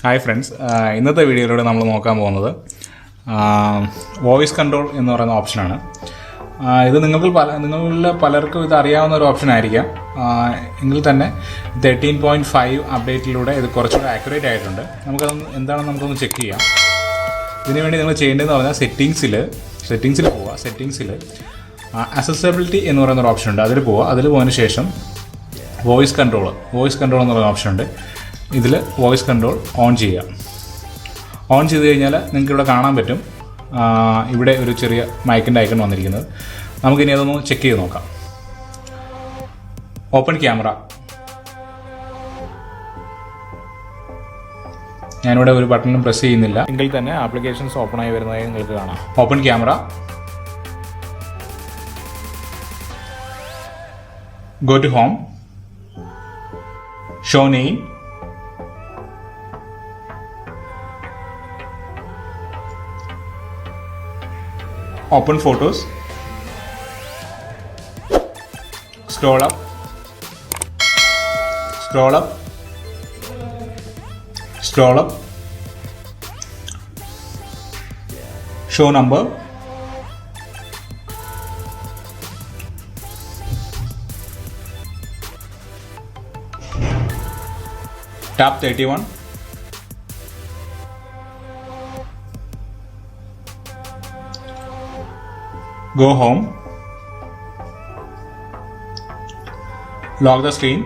Hi friends, ഇന്നത്തെ വീഡിയോയിലൂടെ നമ്മൾ നോക്കാൻ പോകുന്നത് വോയിസ് കൺട്രോൾ എന്ന് പറയുന്ന ഓപ്ഷനാണ്. ഇത് നിങ്ങളിൽ പലർക്കും ഇത് അറിയാവുന്ന ഒരു ഓപ്ഷൻ ആയിരിക്കാം. എങ്കിൽ തന്നെ 13.5 അപ്ഡേറ്റിലൂടെ ഇത് കുറച്ചുകൂടെ ആക്യുറേറ്റ് ആയിട്ടുണ്ട്. എന്താണെന്ന് നമുക്കൊന്ന് ചെക്ക് ചെയ്യാം. ഇതിനുവേണ്ടി നിങ്ങൾ ചെയ്യേണ്ടതെന്ന് പറഞ്ഞാൽ സെറ്റിങ്സിൽ പോവുക. സെറ്റിങ്സിൽ അക്സസിബിലിറ്റി എന്ന് പറയുന്ന ഒരു ഓപ്ഷൻ ഉണ്ട്, അതിൽ പോവുക. അതിൽ പോയതിന് ശേഷം വോയിസ് കൺട്രോൾ എന്ന് പറയുന്ന ഓപ്ഷൻ ഉണ്ട്. ഇതിൽ വോയിസ് കൺട്രോൾ ഓൺ ചെയ്യുക. ഓൺ ചെയ്ത് കഴിഞ്ഞാൽ നിങ്ങൾക്ക് ഇവിടെ കാണാൻ പറ്റും, ഇവിടെ ഒരു ചെറിയ മൈക്കിൻ്റെ ഐക്കൺ വന്നിരിക്കുന്നത്. നമുക്കിനി അതൊന്ന് ചെക്ക് ചെയ്ത് നോക്കാം. Open camera. ഞാനിവിടെ ഒരു ബട്ടണും പ്രസ് ചെയ്യുന്നില്ല, എങ്കിൽ തന്നെ ആപ്ലിക്കേഷൻസ് ഓപ്പൺ ആയി വരുന്നതായി നിങ്ങൾക്ക് കാണാം. Open camera, go to home, show name, open photos, scroll up, show number, tap 31, go home, lock the screen.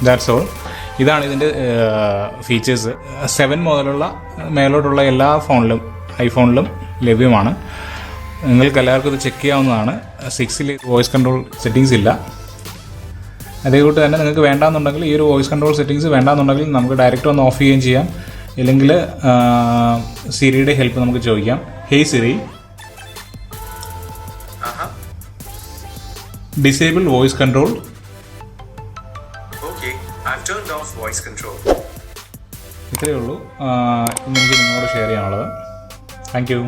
That's all. ഇതാണ് ഇതിൻ്റെ ഫീച്ചേഴ്സ്. 7 മുതലുള്ള മേലോട്ടുള്ള എല്ലാ ഐഫോണിലും ലഭ്യമാണ്. നിങ്ങൾക്ക് എല്ലാവർക്കും ഇത് ചെക്ക് ചെയ്യാവുന്നതാണ്. 6ൽ വോയിസ് കൺട്രോൾ സെറ്റിങ്സ് ഇല്ല. അതേകൂട്ട് തന്നെ നിങ്ങൾക്ക് വേണ്ടാന്നുണ്ടെങ്കിൽ, ഈ ഒരു വോയിസ് കൺട്രോൾ സെറ്റിങ്സ് വേണ്ടാന്നുണ്ടെങ്കിൽ നമുക്ക് ഡയറക്റ്റ് ഒന്ന് ഓഫ് ചെയ്യുകയും ചെയ്യാം. ഇല്ലെങ്കിൽ സിരിയുടെ ഹെൽപ്പ് നമുക്ക് ചോദിക്കാം. Hey Siri, disable voice control. ഇത്രയേ ഉള്ളൂ ഇന്ന് എനിക്ക് നിങ്ങളോട് ഷെയർ ചെയ്യാനുള്ളത്. Thank U.